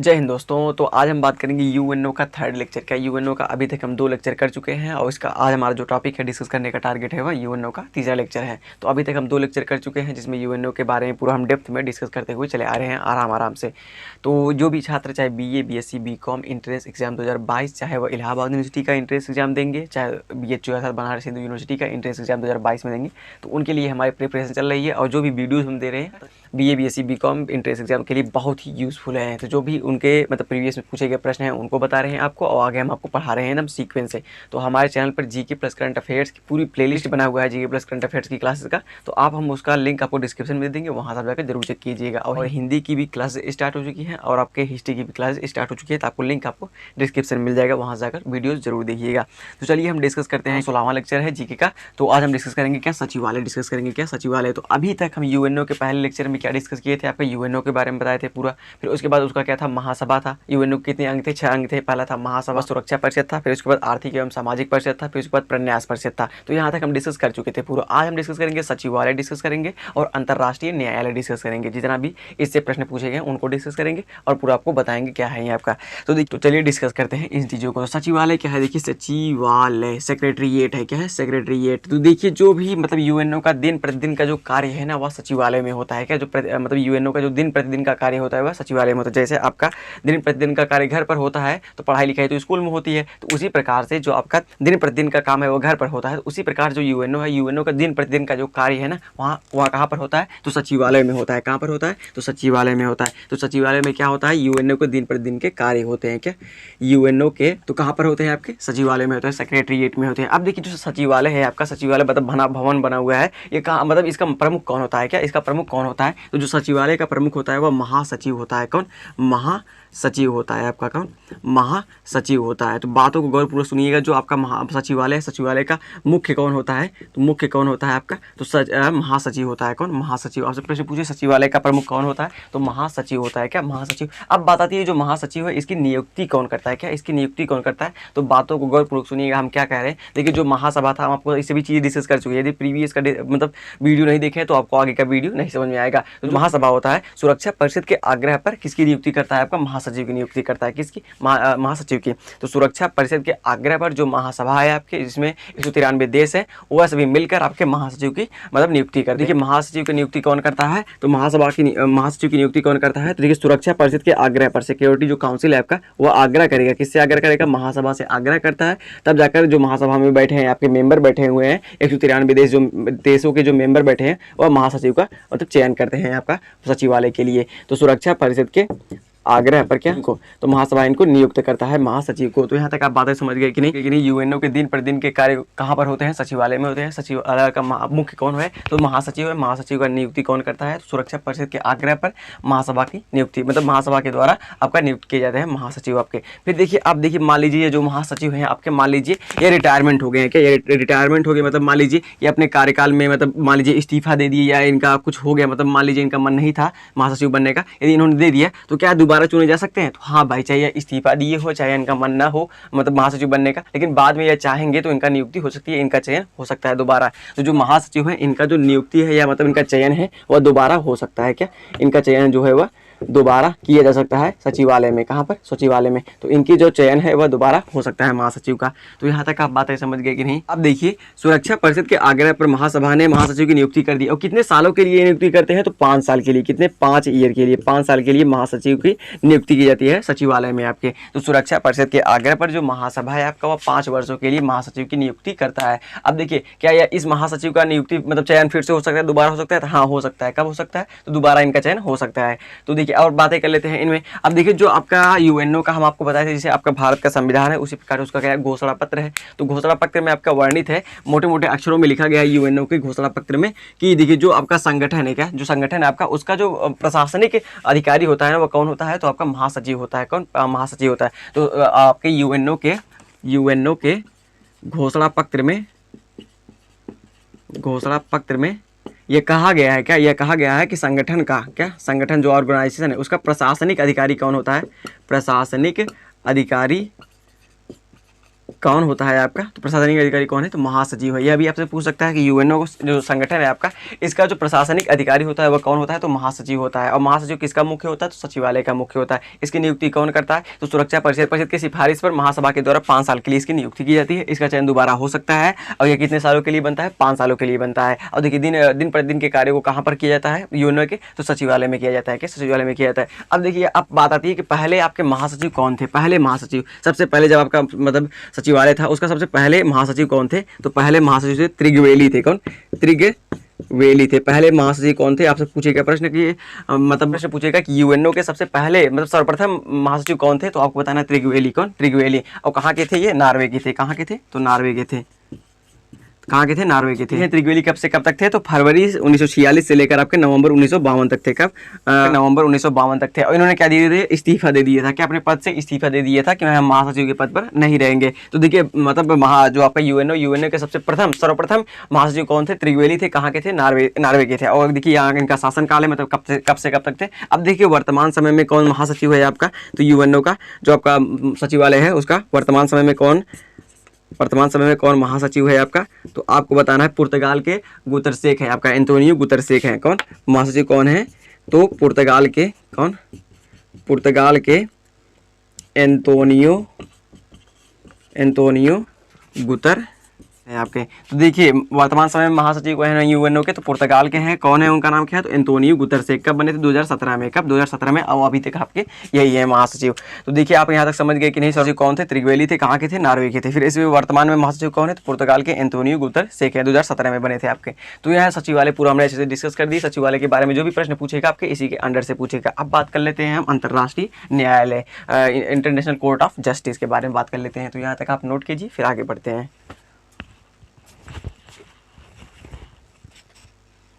जय हिंद दोस्तों। तो आज हम बात करेंगे यूएनओ का थर्ड लेक्चर का। यूएनओ का अभी तक हम 2 लेक्चर कर चुके हैं और इसका आज हमारा जो टॉपिक है डिस्कस करने का टारगेट है वह यूएनओ का तीसरा लेक्चर है। तो अभी तक हम 2 लेक्चर कर चुके हैं जिसमें यूएनओ के बारे में पूरा हम डेप्थ में डिस्कस करते हुए चले आ रहे हैं आराम से। तो जो भी छात्र चाहे BA, BSc, BCom entrance exam 2022 चाहे वह इलाहाबाद यूनिवर्सिटी का एंट्रेंस एग्जाम देंगे, चाहे BHU अर्थात बनारस हिंदू यूनिवर्सिटी का एंट्रेंस एग्जाम 2022 में देंगे, तो उनके लिए हमारी प्रिपरेशन चल रही है। और जो भी वीडियोज़ हम दे रहे हैं BA, BSc, BCom entrance exam के लिए बहुत ही यूज़फुल है। तो जो भी उनके मतलब प्रीवियस में पूछे गए प्रश्न हैं उनको बता रहे हैं आपको, और आगे हम आपको पढ़ा रहे हैं एकदम सीक्वेंस से। तो हमारे चैनल पर जीके प्लस करंट अफेयर्स की पूरी प्लेलिस्ट बना हुआ है, जीके प्लस करंट अफेयर्स की क्लासेस का। तो हम उसका लिंक आपको डिस्क्रिप्शन में दे देंगे, वहाँ से जाकर जरूर चेक कीजिएगा। और हिंदी की भी क्लास स्टार्ट हो चुकी है और आपके हिस्ट्री की भी क्लास स्टार्ट हो चुकी है, तो आपको लिंक आपको डिस्क्रिप्शन में मिल जाएगा, वहाँ से जाकर वीडियोज़ जरूर देखिएगा। तो चलिए हम डिस्कस करते हैं। 16वां लेक्चर है जीके का। तो आज हम डिस्कस करेंगे क्या, सचिवालय डिस्कस करेंगे क्या, सचिवालय। तो अभी तक हम यूएनओ के पहले लेक्चर में क्या डिस्कस किए थे, आपको यूएनओ के बारे में बताए थे पूरा। फिर उसके बाद उसका क्या था, महासभा था। यूएनओ के कितने अंग थे, 6 अंग थे। पहला था महासभा सुरक्षा परिषद था, फिर उसके बाद आर्थिक एवं सामाजिक परिषद था, फिर उसके बाद प्रन्यास परिषद था। तो यहाँ तक हम डिस्कस कर चुके थे पूरा। आज हम डिस्कस करेंगे सचिवालय डिस्कस करेंगे और अंतर्राष्ट्रीय न्यायालय डिस्कस करेंगे। जितना भी इससे प्रश्न पूछे गए उनको डिस्कस करेंगे और पूरा आपको बताएंगे क्या है ये आपका। तो चलिए डिस्कस करते हैं इन चीज़ों को। तो सचिवालय क्या है, देखिए सचिवालय सेक्रेटरीट है। क्या है, सेक्रेटरीट। तो देखिए जो भी मतलब यूएनओ का दिन प्रतिदिन का जो कार्य है ना, वह सचिवालय में होता है। क्या जो मतलब यूएनओ का जो दिन प्रतिदिन का कार्य होता है वह सचिवालय में होता है। जैसे आपका दिन प्रतिदिन का कार्य घर पर होता है तो पढ़ाई लिखाई तो स्कूल में होती है, तो उसी प्रकार से जो आपका दिन प्रतिदिन का काम है वो घर पर होता है। तो उसी प्रकार जो यूएनओ है, यूएनओ का दिन प्रतिदिन का जो कार्य है ना, वहाँ कहाँ पर होता है, तो सचिवालय में होता है। कहाँ पर होता है, तो सचिवालय में होता है। तो सचिवालय में क्या होता है, यूएनओ के दिन प्रतिदिन के कार्य होते हैं। क्या यूएनओ के तो कहाँ पर होते हैं, आपके सचिवालय में होते हैं, सेक्रेटरीट में होते हैं। अब देखिए जो सचिवालय है आपका, सचिवालय मतलब भवन बना हुआ है, ये कहाँ मतलब इसका प्रमुख कौन होता है, क्या इसका प्रमुख कौन होता है, तो जो सचिवालय का प्रमुख होता है वह महासचिव होता है। कौन, महासचिव होता है आपका। कौन, महासचिव होता है। तो बातों को गौरपूर्वक सुनिएगा। जो आपका सचिवालय है, सचिवालय का मुख्य कौन होता है, तो मुख्य कौन होता है आपका, तो महासचिव होता है। कौन, महासचिव। आपसे प्रश्न पूछे सचिवालय का प्रमुख कौन होता है, तो महासचिव होता है। क्या, महासचिव। अब बात आती है जो महासचिव है इसकी नियुक्ति कौन करता है, क्या इसकी नियुक्ति कौन करता है, तो बातों को गौरपूर्वक सुनिएगा हम क्या कह रहे हैं। देखिए जो महासभा था, हम आपको इससे भी चीज़ डिस्कस कर चुके हैं। यदि प्रीवियस का मतलब वीडियो नहीं देखे तो आपको आगे का वीडियो नहीं समझ में आएगा। तो जो महासभा होता है सुरक्षा परिषद के आग्रह पर किसकी नियुक्ति करता है, आपका महासचिव की नियुक्ति करता है। किसकी, महासचिव की। तो सुरक्षा परिषद के आग्रह पर जो महासभा है आपके, जिसमें 193 देश है, वह सभी मिलकर आपके महासचिव की मतलब नियुक्ति करते हैं। देखिए महासचिव की नियुक्ति कौन करता है, तो महासचिव की नियुक्ति कौन करता है, तो देखिए सुरक्षा परिषद के आग्रह पर सिक्योरिटी जो काउंसिल है आपका वह आग्रह करेगा। किससे आग्रह करेगा, महासभा से आग्रह करता है। तब जाकर जो महासभा में बैठे हैं आपके मेंबर बैठे हुए हैं, 193 देशों के जो मेंबर बैठे हैं वह महासचिव का मतलब चयन करते हैं आपका सचिवालय के लिए। तो सुरक्षा परिषद के आग्रह पर क्या इनको, तो महासभा इनको नियुक्त करता है महासचिव को। तो यहाँ तक आप बातें समझ गए कि नहीं। यूएनओ के दिन प्रतिदिन के कार्य कहाँ पर होते हैं, सचिवालय में होते हैं। सचिवालय का मुख्य कौन है, तो महासचिव है। महासचिव का नियुक्ति कौन करता है, तो सुरक्षा परिषद के आग्रह पर महासभा की नियुक्ति मतलब महासभा के द्वारा आपका नियुक्त किए जाते हैं महासचिव आपके। फिर देखिए आप देखिए मान लीजिए जो महासचिव हैं आपके, मान लीजिए ये रिटायरमेंट हो गए हैं। क्या ये रिटायरमेंट हो गए, मतलब मान लीजिए ये अपने कार्यकाल में मतलब मान लीजिए इस्तीफा दे दिए या इनका कुछ हो गया, मतलब मान लीजिए इनका मन नहीं था महासचिव बनने का, यदि इन्होंने दे दिया तो क्या दोबारा चुने जा सकते हैं, तो हाँ भाई, चाहे इस्तीफा दिए हो चाहे इनका मन ना हो मतलब महासचिव बनने का, लेकिन बाद में यह चाहेंगे तो इनका नियुक्ति हो सकती है, इनका चयन हो सकता है दोबारा। तो जो महासचिव है इनका जो नियुक्ति है या मतलब इनका चयन है वह दोबारा हो सकता है। क्या, इनका चयन जो है वह दोबारा किया जा सकता है सचिवालय में। कहाँ पर, सचिवालय में। तो इनकी जो चयन है वह दोबारा हो सकता है महासचिव का। तो यहाँ तक आप बातें समझ गए कि नहीं। अब देखिए सुरक्षा परिषद के आग्रह पर महासभा ने महासचिव की नियुक्ति कर दी। और कितने सालों के लिए नियुक्ति करते हैं, तो 5 साल के लिए। कितने, 5 ईयर के लिए, 5 साल के लिए महासचिव की नियुक्ति की जाती है सचिवालय में आपके। तो सुरक्षा परिषद के आग्रह पर जो महासभा है आपका वह 5 वर्षों के लिए महासचिव की नियुक्ति करता है। अब देखिए क्या यह इस महासचिव का नियुक्ति मतलब चयन फिर से हो सकता है, दोबारा हो सकता है, हाँ हो सकता है। कब हो सकता है, तो दोबारा इनका चयन हो सकता है। तो देखिए और बातें कर लेते हैं इनमें। अब देखिए जो आपका यूएनओ का हम आपको बताए थे, जैसे आपका भारत का संविधान है उसी प्रकार उसका क्या है, घोषणा पत्र है। तो घोषणा पत्र में आपका वर्णित है, मोटे मोटे अक्षरों में लिखा गया है यूएनओ के घोषणा पत्र में कि देखिए जो आपका संगठन है, क्या जो संगठन है आपका, उसका जो प्रशासनिक अधिकारी होता है ना वह कौन होता है, तो आपका महासचिव होता है। कौन, महासचिव होता है। तो आपके यूएनओ के घोषणा पत्र में ये कहा गया है, क्या यह कहा गया है कि संगठन का क्या, संगठन जो ऑर्गेनाइजेशन है उसका प्रशासनिक अधिकारी कौन होता है, प्रशासनिक अधिकारी कौन होता है आपका, तो प्रशासनिक अधिकारी कौन है, तो महासचिव है। यह भी आपसे पूछ सकता है कि यूएनओ जो संगठन है आपका, इसका जो प्रशासनिक अधिकारी होता है वह कौन होता है, तो महासचिव होता है। और महासचिव किसका मुख्य होता है, तो सचिवालय का मुख्य होता है। इसकी नियुक्ति कौन करता है, तो सुरक्षा परिषद। परिषद की सिफारिश पर महासभा के द्वारा 5 साल के लिए इसकी नियुक्ति की जाती है। इसका चयन दोबारा हो सकता है और यह कितने सालों के लिए बनता है, 5 सालों के लिए बनता है। और देखिए दिन प्रतिदिन के कार्य को कहाँ पर किया जाता है यूएनओ के, तो सचिवालय में किया जाता है। कि सचिवालय में किया जाता है। अब देखिए अब बात आती है कि पहले आपके महासचिव कौन थे। पहले महासचिव सबसे पहले जब आपका मतलब सचिवालय था उसका सबसे पहले महासचिव कौन थे, तो पहले महासचिव थे त्रिगवेली थे। कौन, त्रिगवेली थे। पहले महासचिव कौन थे, आपसे पूछेगा प्रश्न कि मतलब प्रश्न पूछेगा कि यूएनओ के सबसे पहले मतलब सर्वप्रथम महासचिव कौन थे, तो आपको बताना है त्रिगवेली। कौन, त्रिगवेली। और कहाँ के थे ये, नॉर्वे के थे। कहाँ के थे, तो नॉर्वे के थे। कहाँ के थे, नॉर्वे के थे। त्रिगवेली कब से कब तक थे, तो फरवरी 1946 से लेकर आपके नवंबर 1952 तक थे। कब, नवंबर 1952 तक थे। और इन्होंने क्या दिए थे, इस्तीफा दे दिया था। क्या, अपने पद से इस्तीफा दे दिया था कि हम महासचिव के पद पर नहीं रहेंगे। तो देखिए मतलब जो आपका यूएनओ के सबसे सर्वप्रथम महासचिव कौन थे, त्रिगवेली थे। कहाँ के थे, नॉर्वे के थे। और देखिए यहाँ इनका शासनकाल है, मतलब कब से कब तक थे। अब देखिए वर्तमान समय में कौन महासचिव है आपका, तो यूएनओ का जो आपका सचिवालय है उसका वर्तमान समय में कौन महासचिव है आपका, तो आपको बताना है पुर्तगाल के गुतरशेक है आपका, एंटोनियो गुतरशेक है। कौन महासचिव कौन है, तो पुर्तगाल के कौन, पुर्तगाल के एंटोनियो गुतर है आपके। तो देखिए वर्तमान समय में महासचिव को है यूएनओ के, तो पुर्तगाल के हैं। कौन है, उनका नाम क्या है, तो एंटोनियो गुतरशेक। कब बने थे, 2017 में। कब, 2017 में। और अभी तक आपके यही है महासचिव। तो देखिए आप यहाँ तक समझ गए कि नहीं, सचिव कौन थे, त्रिगवेली थे। कहाँ के थे, नॉर्वे के थे। फिर इसमें वर्तमान में महासचिव कौन है, तो पुर्तगाल के एंटोनियो गुतरशेक है, 2017 में बने थे आपके। तो यह सचिवालय पूरा हमने अच्छे से डिस्कस कर दी। सचिवालय के बारे में जो भी प्रश्न पूछेगा आपके इसी के अंडर से पूछेगा। अब बात कर लेते हैं हम अंतर्राष्ट्रीय न्यायालय, इंटरनेशनल कोर्ट ऑफ जस्टिस के बारे में बात कर लेते हैं। तो यहाँ तक आप नोट कीजिए, फिर आगे बढ़ते हैं।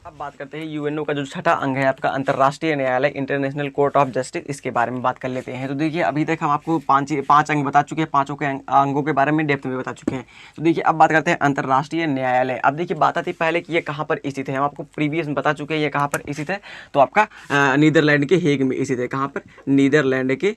अब बात करते हैं यूएनओ का जो छठा अंग है आपका अंतर्राष्ट्रीय न्यायालय, इंटरनेशनल कोर्ट ऑफ जस्टिस, इसके बारे में बात कर लेते हैं। तो देखिए अभी तक हम आपको पांच अंग बता चुके हैं, पांचों के अंगों के बारे में डेप्थ में बता चुके हैं। तो देखिए अब बात करते हैं अंतर्राष्ट्रीय न्यायालय। अब देखिए बात आती पहले कि ये कहाँ पर स्थित है, हम आपको प्रीवियस में बता चुके हैं ये कहाँ पर स्थित है, तो आपका नीदरलैंड के हेग में स्थित है। कहाँ पर, नीदरलैंड के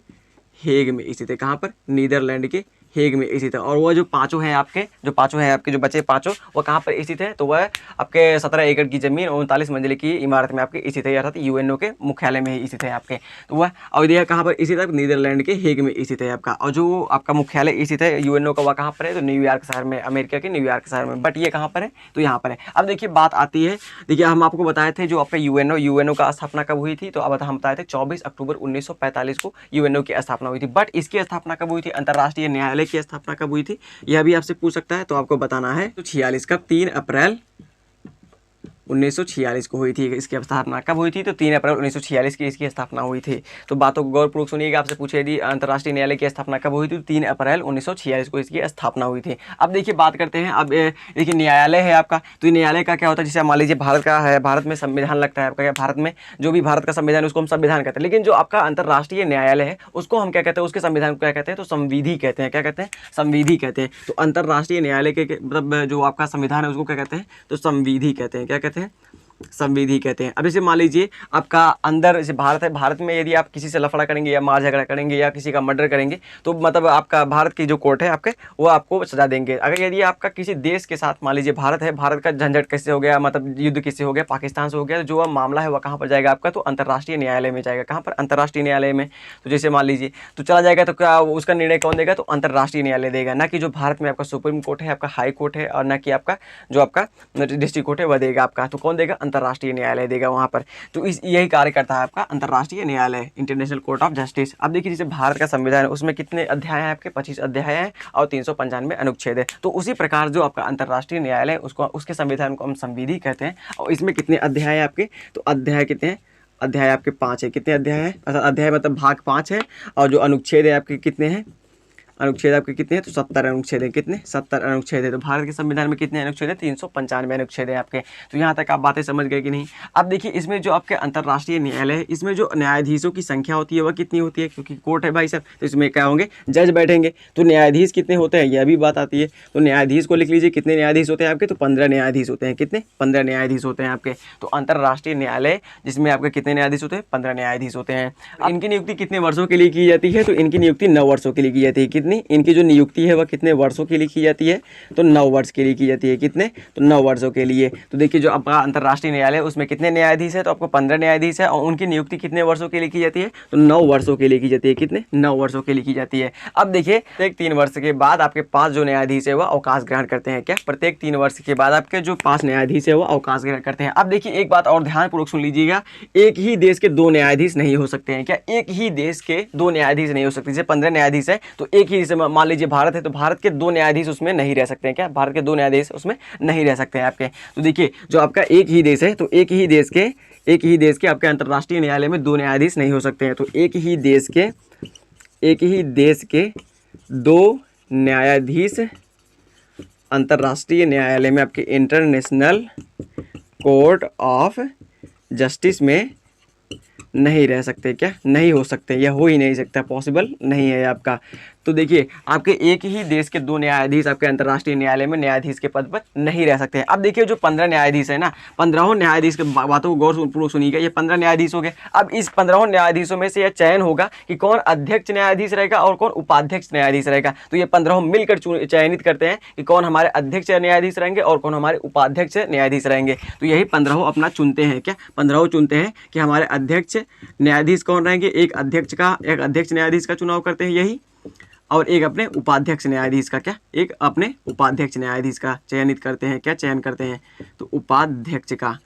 हेग में स्थित है। कहाँ पर, नीदरलैंड के हेग में स्थित है। और वह जो पांचों हैं आपके जो बचे पांचों, वो कहाँ पर स्थित है, तो वह आपके 17 एकड़ की जमीन और 39 मंजिल की इमारत में आपके स्थित है, अर्थात यूएनओ के मुख्यालय में ही स्थित है आपके। तो वह और यह कहाँ पर स्थित है, नीदरलैंड के हेग में स्थित है आपका। और जो आपका मुख्यालय स्थित है यूएनओ का, वह कहाँ पर है, तो न्यूयॉर्क शहर में, अमेरिका के न्यूयॉर्क शहर में। बट ये कहाँ पर है, तो यहाँ पर है। अब देखिए बात आती है, देखिए हम आपको बताए थे जो आपका यूएनओ का स्थापना कब हुई थी, तो अब हम बताए थे 24 अक्टूबर 1945 को यूएनओ की स्थापना हुई थी। बट इसकी स्थापना कब हुई थी, अंतर्राष्ट्रीय न्यायालय की स्थापना कब हुई थी, यह भी आपसे पूछ सकता है। तो आपको बताना है तो 46 कब, 3 अप्रैल 1946 को हुई थी। इसकी स्थापना कब हुई थी, तो 3 अप्रैल 1946 की इसकी स्थापना हुई थी। तो बातों को गौरपूर्वक सुनिएगा। आपसे पूछे यदि अंतर्राष्ट्रीय न्यायालय की स्थापना कब हुई थी, तो 3 अप्रैल 1946 को इसकी स्थापना हुई थी। अब देखिए बात करते हैं, अब देखिए न्यायालय है आपका, तो न्यायालय का क्या होता है, जैसे मान लीजिए भारत का है, भारत में संविधान लगता है आपका, भारत में जो भी भारत का संविधान है उसको हम संविधान कहते हैं। लेकिन जो आपका अंतर्राष्ट्रीय न्यायालय है उसको हम क्या कहते हैं, उसके संविधान को क्या कहते हैं, तो संविधि कहते हैं। क्या कहते हैं, संविधि कहते हैं। तो अंतर्राष्ट्रीय न्यायालय के मतलब जो आपका संविधान है उसको क्या कहते हैं, तो संविधि कहते हैं। क्या कहते हैं, संविधि कहते हैं। अब जैसे मान लीजिए आपका अंदर जैसे भारत है, भारत में यदि आप किसी से लफड़ा करेंगे या मार झगड़ा करेंगे या किसी का मर्डर करेंगे, तो मतलब आपका भारत की जो कोर्ट है आपके, वो आपको सजा देंगे। अगर यदि आपका किसी देश के साथ, मान लीजिए भारत है, भारत का झंझट किससे हो गया, मतलब युद्ध किससे हो गया, पाकिस्तान से हो गया, तो जो मामला है वह कहाँ पर जाएगा आपका, तो अंतर्राष्ट्रीय न्यायालय में जाएगा। कहाँ पर, अंतर्राष्ट्रीय न्यायालय में। तो जैसे मान लीजिए तो चला जाएगा, तो क्या उसका निर्णय कौन देगा, तो अंतर्राष्ट्रीय न्यायालय देगा, ना कि जो भारत में आपका सुप्रीम कोर्ट है, आपका हाई कोर्ट है, और ना कि आपका जो आपका डिस्ट्रिक्ट कोर्ट है वह देगा आपका। तो कौन देगा, अंतर्राष्ट्रीय न्यायालय देगा वहां पर। तो इस यही कार्य करता है आपका अंतर्राष्ट्रीय न्यायालय, इंटरनेशनल कोर्ट ऑफ जस्टिस। अब देखिए जैसे भारत का संविधान है उसमें कितने अध्याय हैं आपके, 25 अध्याय हैं और 395 अनुच्छेद है। तो उसी प्रकार जो आपका अंतर्राष्ट्रीय न्यायालय उसको, उसके संविधान को हम संविधि कहते हैं। और इसमें कितने अध्याय है आपके, तो अध्याय कितने हैं, अध्याय आपके 5 है। कितने अध्याय है, अध्याय मतलब भाग 5 है। और जो अनुच्छेद है आपके कितने हैं, अनुच्छेद आपके कितने हैं, तो 70 अनुच्छेद हैं। कितने, 70 अनुच्छेद है। तो भारत के संविधान में कितने अनुच्छेद हैं, 395 अनुच्छेद हैं आपके। तो यहाँ तक आप बातें समझ गए कि नहीं। अब देखिए इसमें जो आपके अंतर्राष्ट्रीय न्यायालय है, इसमें जो न्यायाधीशों की संख्या होती है वह कितनी होती है, क्योंकि कोर्ट है भाई साहब, तो इसमें क्या होंगे, जज बैठेंगे। तो न्यायाधीश कितने होते हैं, यह भी बात आती है। तो न्यायाधीश को लिख लीजिए, कितने न्यायाधीश होते हैं आपके, तो 15 न्यायाधीश होते हैं। कितने, 15 न्यायाधीश होते हैं आपके। तो अंतर्राष्ट्रीय न्यायालय जिसमें आपके कितने न्यायाधीश होते हैं, 15 न्यायाधीश होते हैं। इनकी नियुक्ति कितने वर्षों के लिए की जाती है, तो इनकी नियुक्ति 9 वर्षों के लिए की जाती है। कितनी, इनकी जो नियुक्ति है वह कितने वर्षों के लिए की जाती है, तो 9 वर्ष के लिए की जाती है। कितने, तो 9 वर्षों के लिए। तो देखिए जो आपका अंतर्राष्ट्रीय न्यायालय उसमें कितने न्यायाधीश है, तो आपको 15 न्यायाधीश है और उनकी नियुक्ति कितने वर्षों के लिए की जाती है, तो 9 वर्षों के लिए की जाती है। कितने, 9 वर्षों के लिए की जाती है। अब देखिए प्रत्येक 3 वर्ष के बाद आपके 5 जो न्यायाधीश है वह अवकाश ग्रहण करते हैं। क्या, प्रत्येक 3 वर्ष के बाद आपके जो 5 न्यायाधीश है वो अवकाश ग्रहण करते हैं। अब देखिए एक बात और ध्यानपूर्वक सुन लीजिएगा, एक ही देश के 2 न्यायाधीश नहीं हो सकते हैं। क्या, एक ही देश के 2 न्यायाधीश नहीं हो सकते। जैसे 15 न्यायाधीश है तो एक ही, जैसे मान लीजिए भारत है तो भारत के 2 न्यायाधीश उसमें नहीं रह सकते हैं। क्या, भारत के 2 न्यायाधीश उसमें नहीं रह सकते हैं आपके। तो देखिए जो आपका एक ही देश है तो एक ही देश के आपके अंतर्राष्ट्रीय न्यायालय में 2 न्यायाधीश नहीं हो सकते हैं। तो एक ही देश के 2 न्यायाधीश अंतर्राष्ट्रीय न्यायालय में आपके इंटरनेशनल कोर्ट ऑफ जस्टिस में नहीं रह सकते। क्या, नहीं हो सकते, यह हो ही नहीं सकता, पॉसिबल नहीं है आपका। तो देखिए आपके एक ही देश के 2 न्यायाधीश आपके अंतर्राष्ट्रीय न्यायालय में न्यायाधीश के पद पर नहीं रह सकते हैं। अब देखिए जो 15 न्यायाधीश है ना, 15 न्यायाधीश की बातों को गौरपूर्वक सुनिएगा। ये 15 न्यायाधीश हो गए। अब इस 15 न्यायाधीशों में से यह चयन होगा कि कौन अध्यक्ष न्यायाधीश रहेगा और कौन उपाध्यक्ष न्यायाधीश रहेगा। तो ये 15 मिलकर चयनित करते हैं कि कौन हमारे अध्यक्ष न्यायाधीश रहेंगे और कौन हमारे उपाध्यक्ष न्यायाधीश रहेंगे। तो यही 15 अपना चुनते हैं। क्या, 15 चुनते हैं कि हमारे अध्यक्ष न्यायाधीश कौन रहेंगे। एक अध्यक्ष न्यायाधीश का चुनाव करते हैं यही, और एक अपने उपाध्यक्ष न्यायाधीश का, क्या, एक अपने उपाध्यक्ष न्यायाधीश का चयनित करते हैं। क्या, चयन करते हैं, तो उपाध्यक्ष का।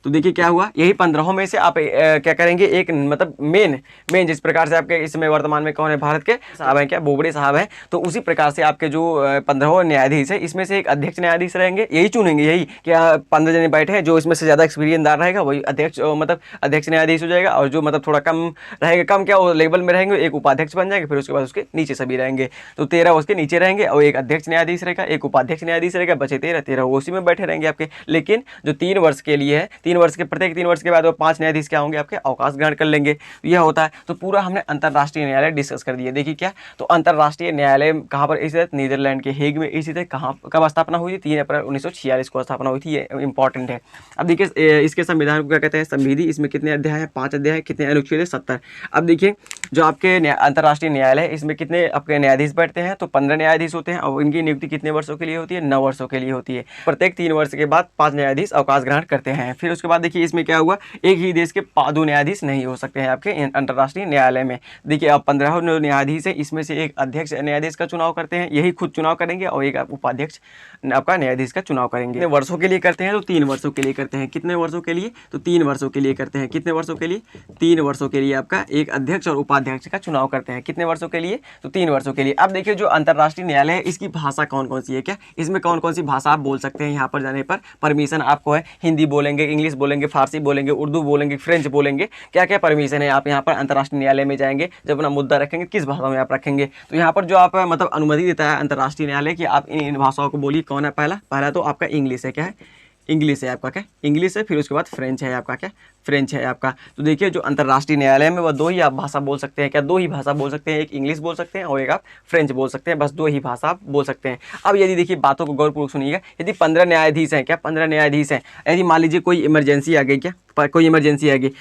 तो देखिए क्या हुआ, यही 15 में से आप क्या करेंगे, एक मतलब मेन जिस प्रकार से आपके इसमें वर्तमान में कौन है, भारत के साहब हैं, क्या, बोबड़े साहब हैं। तो उसी प्रकार से आपके जो 15 न्यायाधीश है इसमें से एक अध्यक्ष न्यायाधीश रहेंगे, यही चुनेंगे। यही क्या 15 जने बैठे हैं, जो इसमें से ज़्यादा एक्सपीरियंसदार रहेगा वही अध्यक्ष न्यायाधीश हो जाएगा, और जो मतलब थोड़ा कम रहेगा, कम क्या वो लेवल में रहेंगे, एक उपाध्यक्ष बन जाएंगे। फिर उसके बाद उसके नीचे सभी रहेंगे, तो 13 उसके नीचे रहेंगे, और एक अध्यक्ष न्यायाधीश रहेगा, एक उपाध्यक्ष न्यायाधीश रहेगा, बचे 13 उसी में बैठे रहेंगे आपके। लेकिन जो 3 वर्ष के लिए है, 3 वर्ष के प्रत्येक 3 वर्ष के बाद वो 5 न्यायाधीश क्या होंगे, आपके अवकाश ग्रहण कर लेंगे। तो यह होता है। तो पूरा हमने अंतर्राष्ट्रीय न्यायालय डिस्कस कर दिया। देखिए क्या, तो अंतर्राष्ट्रीय न्यायालय कहाँ पर स्थित, नीदरलैंड के हेग में स्थित है। कहाँ, कब स्थापना हुई थी, 3 अप्रैल 1946 को स्थापना हुई थी। ये इंपॉर्टेंट है। अब देखिए इसके संविधान को क्या कहते हैं, संविधि। इसमें कितने अध्याय हैं, 5 अध्याय। कितने अनुच्छेद है, 70। अब देखिए जो आपके अंतर्राष्ट्रीय न्यायालय है इसमें कितने आपके न्यायाधीश बैठते हैं, तो 15 न्यायाधीश होते हैं, और इनकी नियुक्ति कितने वर्षों के लिए होती है, 9 वर्षों के लिए होती है। प्रत्येक 3 वर्ष के बाद 5 न्यायाधीश अवकाश ग्रहण करते हैं। फिर उसके बाद देखिए इसमें क्या हुआ, एक ही देश के 2 न्यायाधीश नहीं हो सकते हैं आपके अंतर्राष्ट्रीय न्यायालय में। देखिए अब 15 न्यायाधीश है, इसमें से एक अध्यक्ष न्यायाधीश का चुनाव करते हैं, यही खुद चुनाव करेंगे, और एक उपाध्यक्ष आपका न्यायाधीश का चुनाव करेंगे। कितने वर्षों के लिए करते हैं, तो 3 वर्षों के लिए करते हैं। कितने वर्षों के लिए, तो 3 वर्षों के लिए करते हैं। कितने वर्षों के लिए, 3 वर्षों के लिए आपका एक अध्यक्ष और उपाध्यक्ष का चुनाव करते हैं। कितने वर्षों के लिए, तो 3 वर्षों के लिए। अब देखिए जो अंतर्राष्ट्रीय न्यायालय है इसकी भाषा कौन कौन सी है। क्या, इसमें कौन कौन सी भाषा आप बोल सकते हैं। यहाँ पर जाने पर परमिशन आपको है, हिंदी बोलेंगे, इंग्लिश बोलेंगे, फारसी बोलेंगे, उर्दू बोलेंगे, फ्रेंच बोलेंगे। क्या क्या परमिशन है, आप यहाँ पर अंतर्राष्ट्रीय न्यायालय में जाएंगे, जब अपना मुद्दा रखेंगे किस भाषा में आप रखेंगे। तो यहाँ पर जो आप मतलब अनुमति देता है अंतर्राष्ट्रीय न्यायालय कि आप इन भाषाओं को बोलिए। कौन है, पहला तो आपका इंग्लिश है। क्या है, इंग्लिश है आपका। क्या, इंग्लिश है। फिर उसके बाद फ्रेंच है आपका। क्या, फ्रेंच है आपका। तो देखिए जो अंतर्राष्ट्रीय न्यायालय में वह 2 ही आप भाषा बोल सकते हैं। क्या, 2 ही भाषा बोल सकते हैं, एक इंग्लिश बोल सकते हैं और एक आप फ्रेंच बोल सकते हैं। बस 2 ही भाषा आप बोल सकते हैं। अब यदि देखिए बातों को गौरपूर्वक सुनिएगा, यदि 15 न्यायाधीश हैं, क्या 15 न्यायाधीश हैं, यदि मान लीजिए कोई इमरजेंसी आ गई, क्या कोई इमरजेंसी आ गई,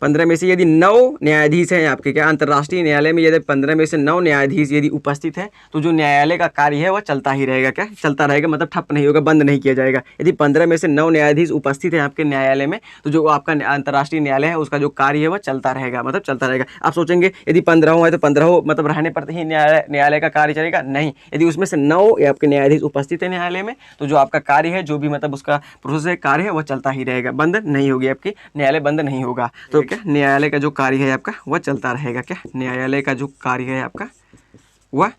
15 में से यदि 9 न्यायाधीश हैं आपके, क्या अंतर्राष्ट्रीय न्यायालय में यदि 15 में से 9 न्यायाधीश यदि उपस्थित हैं, तो जो न्यायालय का कार्य है वह चलता ही रहेगा। क्या, चलता रहेगा, मतलब ठप नहीं होगा, बंद नहीं किया जाएगा। यदि 15 में से 9 न्यायाधीश उपस्थित हैं आपके न्यायालय में, तो जो आपका अंतर्राष्ट्रीय न्यायालय है उसका जो कार्य है वह चलता रहेगा, मतलब चलता रहेगा। आप सोचेंगे यदि 15 है तो 15 मतलब रहने पर ही न्यायालय का कार्य चलेगा, नहीं। यदि उसमें से 9 आपके न्यायाधीश उपस्थित है न्यायालय में, तो जो आपका कार्य है, जो भी मतलब उसका प्रोसेस है, कार्य है, वह चलता ही रहेगा, बंद नहीं होगी आपकी, न्यायालय बंद नहीं होगा। तो क्या न्यायालय का जो कार्य है आपका वह चलता रहेगा। क्या, न्यायालय का जो कार्य है आपका वह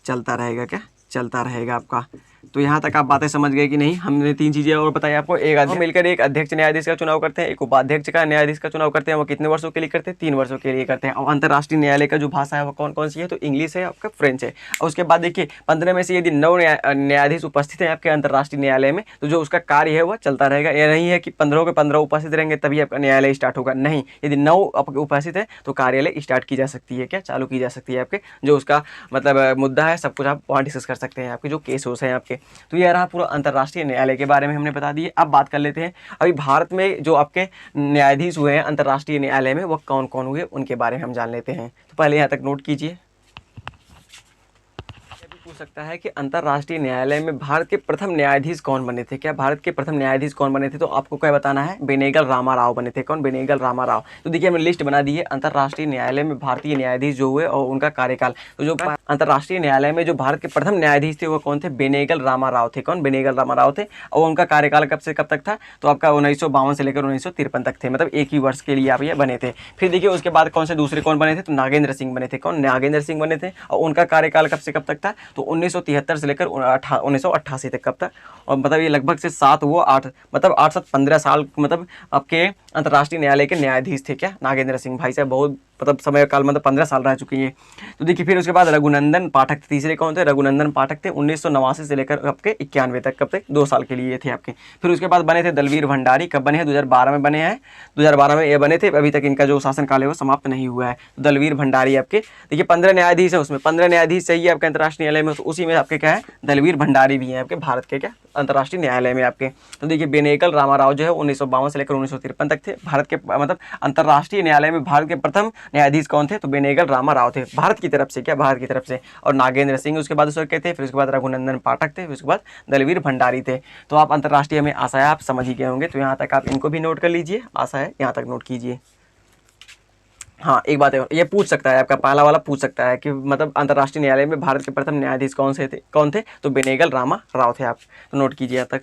चलता रहेगा। क्या, चलता रहेगा आपका। तो यहाँ तक आप बातें समझ गए कि नहीं। हमने 3 चीज़ें और बताई आपको। एक मिलकर एक अध्यक्ष न्यायाधीश का चुनाव करते हैं, एक उपाध्यक्ष का न्यायाधीश का चुनाव करते हैं। वो कितने वर्षों के लिए करते हैं, 3 वर्षों के लिए करते हैं। और अंतर्राष्ट्रीय न्यायालय का जो भाषा है वो कौन कौन सी है, तो इंग्लिश है आपका, फ्रेंच है। और उसके बाद देखिए 15 में से यदि 9 न्यायाधीश उपस्थित हैं आपके अंतर्राष्ट्रीय न्यायालय में, तो जो उसका कार्य है वह चलता रहेगा। यह नहीं है कि 15 के 15 उपस्थित रहेंगे तभी आपका न्यायालय स्टार्ट होगा, नहीं। यदि 9 आपके उपस्थित है तो कार्यालय स्टार्ट की जा सकती है। क्या, चालू की जा सकती है आपके, जो उसका मतलब मुद्दा है सब कुछ आप वहाँ डिस्कस कर सकते हैं। आपके जो केसेस हैं आपके के। तो ये रहा पूरा अंतर्राष्ट्रीय न्यायालय के बारे में हमने बता दिए। अब बात कर लेते हैं अभी भारत में जो आपके न्यायाधीश हुए हैं अंतर्राष्ट्रीय न्यायालय में, वो कौन कौन हुए उनके बारे में हम जान लेते हैं। तो पहले यहाँ तक नोट कीजिए। पूछ सकता है कि अंतर्राष्ट्रीय न्यायालय में भारत के प्रथम न्यायाधीश कौन बने थे। क्या भारत के प्रथम न्यायाधीश कौन बने थे? तो आपको क्या बताना है, बेनेगल रामाराव बने थे। कौन? बेनेगल रामाराव। तो देखिए हमने लिस्ट बना दी है अंतर्राष्ट्रीय न्यायालय में भारतीय न्यायाधीश जो हुए और उनका कार्यकाल। तो जो अंतर्राष्ट्रीय न्यायालय में जो भारत के प्रथम न्यायाधीश थे वो कौन थे? बेनेगल रामाराव थे। कौन? बेनेगल रामाराव थे। और उनका कार्यकाल कब से कब तक था? तो आपका 1952 से लेकर 1953 तक थे, मतलब एक ही वर्ष के लिए आप ये बने थे। फिर देखिए उसके बाद कौन से दूसरे कौन बने थे? तो नागेंद्र सिंह बने थे। कौन? नागेंद्र सिंह बने थे। और उनका कार्यकाल कब से कब तक था? तो 1973 से लेकर 1988 तक कब तक? और मतलब ये लगभग से 8-15 साल मतलब आपके अंतर्राष्ट्रीय न्यायालय के न्यायाधीश थे। क्या? नागेंद्र सिंह भाई साहब बहुत मतलब समय काल मतलब 15 साल रह चुके हैं। तो देखिए फिर उसके बाद रघुनंदन पाठक थे। तीसरे कौन थे? रघुनंदन पाठक थे। 1989 से लेकर आपके 91 तक, कब तक? 2 साल के लिए थे आपके। फिर उसके बाद बने थे दलवीर भंडारी। कब बने हैं? 2012 में बने हैं। 2012 में ये बने थे। अभी तक इनका जो शासनकाल है वो समाप्त नहीं हुआ है। तो दलवीर भंडारी आपके देखिए 15 न्यायाधीश है, उसमें 15 न्यायाधीश चाहिए आपके अंतर्राष्ट्रीय न्यायालय में। तो उसी में आपके क्या है? दलवीर भंडारी भी हैं आपके भारत के क्या अंतर्राष्ट्रीय न्यायालय में आपके। तो देखिए बेनेगल रामाराव जो है 1952 से लेकर 1953 तक थे भारत के मतलब अंतर्राष्ट्रीय न्यायालय में। भारत के प्रथम न्यायाधीश कौन थे? तो बेनेगल रामाराव थे, भारत की तरफ से। क्या? भारत की तरफ से। और नागेंद्र सिंह उसके बाद उसके थे। फिर उसके बाद रघुनंदन पाठक थे। फिर उसके बाद दलवीर भंडारी थे। तो आप अंतर्राष्ट्रीय में आशा है आप समझ ही गए होंगे। तो यहाँ तक आप इनको भी नोट कर लीजिए, आशा है यहाँ तक नोट कीजिए। हाँ एक बात है, ये पूछ सकता है आपका पहला वाला पूछ सकता है कि मतलब अंतर्राष्ट्रीय न्यायालय में भारत के प्रथम न्यायाधीश कौन थे? तो बेनेगल रामाराव थे आप। तो नोट कीजिए यहाँ तक।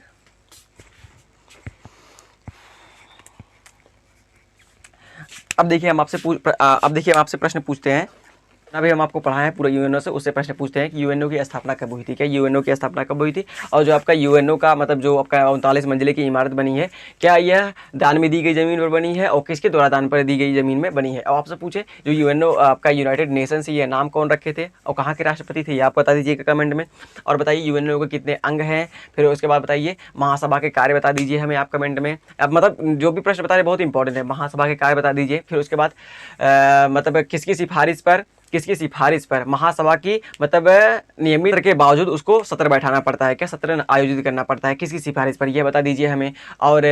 अब देखिए हम आपसे प्रश्न पूछते हैं। अभी हम आपको पढ़ाए हैं पूरा यूएनओ से, उससे प्रश्न पूछते हैं कि यूएनओ की स्थापना कब हुई थी। क्या? यूएनओ की स्थापना कब हुई थी? और जो आपका यूएनओ का मतलब जो आपका 39 मंजिले की इमारत बनी है, क्या यह दान में दी गई ज़मीन पर बनी है और किसके द्वारा दान पर दी गई ज़मीन में बनी है? और आपसे पूछे जो यूएनओ आपका यूनाइटेड नेशन से, ये नाम कौन रखे थे और कहाँ के राष्ट्रपति थे, ये आप बता दीजिएगा कमेंट में। और बताइए यूएनओ के कितने अंग हैं। फिर उसके बाद बताइए महासभा के कार्य बता दीजिए हमें आप कमेंट में। अब मतलब जो भी प्रश्न बता रहे बहुत इंपॉर्टेंट है। महासभा के कार्य बता दीजिए। फिर उसके बाद मतलब किसकी सिफारिश पर महासभा की मतलब नियमित के बावजूद उसको सत्र बैठाना पड़ता है। क्या? सत्र आयोजित करना पड़ता है, किसकी सिफारिश पर, यह बता दीजिए हमें। और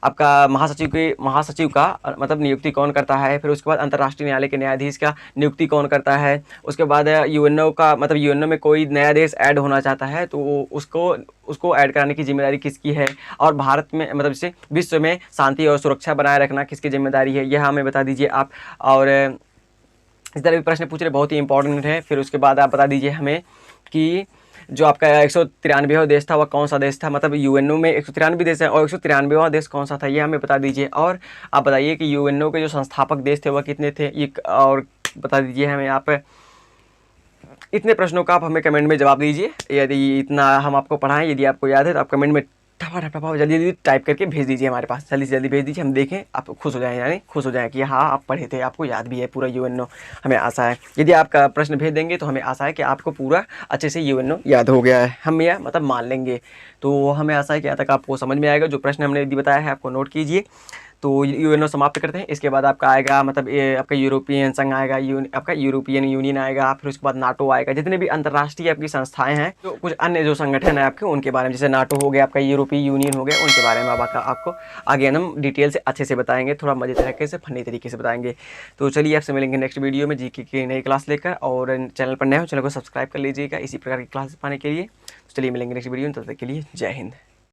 आपका महासचिव का मतलब नियुक्ति कौन करता है। फिर उसके बाद अंतर्राष्ट्रीय न्यायालय के न्यायाधीश का नियुक्ति कौन करता है। उसके बाद यूएनओ का मतलब यूएनओ में कोई नया देश ऐड होना चाहता है तो उसको ऐड कराने की जिम्मेदारी किसकी है। और भारत में मतलब जैसे विश्व में शांति और सुरक्षा बनाए रखना किसकी जिम्मेदारी है, यह हमें बता दीजिए आप। और इस तरह भी प्रश्न पूछ रहे, बहुत ही इंपॉर्टेंट है। फिर उसके बाद आप बता दीजिए हमें कि जो आपका 193वां देश था वह कौन सा देश था। मतलब यूएनओ में 193 देश है और 193वां देश कौन सा था, ये हमें बता दीजिए। और आप बताइए कि यूएनओ के जो संस्थापक देश थे वह कितने थे, ये और बता दीजिए हमें आप। इतने प्रश्नों का आप हमें कमेंट में जवाब दीजिए। यदि इतना हम आपको पढ़ाएं, यदि आपको याद है तो आप कमेंट में ठपा जल्दी जल्दी टाइप करके भेज दीजिए हमारे पास। जल्दी से जल्दी भेज दीजिए, हम देखें आप खुश हो जाएं, यानी खुश हो जाएं कि हाँ आप पढ़े थे, आपको याद भी है पूरा यूएनओ। हमें आशा है यदि आपका प्रश्न भेज देंगे तो हमें आशा है कि आपको पूरा अच्छे से यूएनओ याद हो गया है, हम यह मतलब मान लेंगे। तो हमें आशा है कि यहाँ तक आपको समझ में आएगा। जो प्रश्न हमने यदि बताया है आपको नोट कीजिए। तो यूएनओ समाप्त करते हैं। इसके बाद आपका आएगा मतलब ये आपका यूरोपियन संघ आएगा, आपका यूरोपियन यूनियन आएगा। फिर उसके बाद नाटो आएगा। जितने भी अंतर्राष्ट्रीय आपकी संस्थाएं हैं, जो कुछ अन्य जो संगठन है आपके, उनके बारे में, जैसे नाटो हो गया, आपका यूरोपीय यूनियन हो गया, उनके बारे में आपको आगे हम डिटेल से अच्छे से बताएंगे, थोड़ा मजे तरीके से फनी तरीके से बताएंगे। तो चलिए आपसे मिलेंगे नेक्स्ट वीडियो में जीके की नई क्लास लेकर। और चैनल पर नए हो, चैनल को सब्सक्राइब कर लीजिएगा इसी प्रकार की क्लास पाने के लिए। तो चलिए मिलेंगे नेक्स्ट वीडियो में, तब तक के लिए जय हिंद।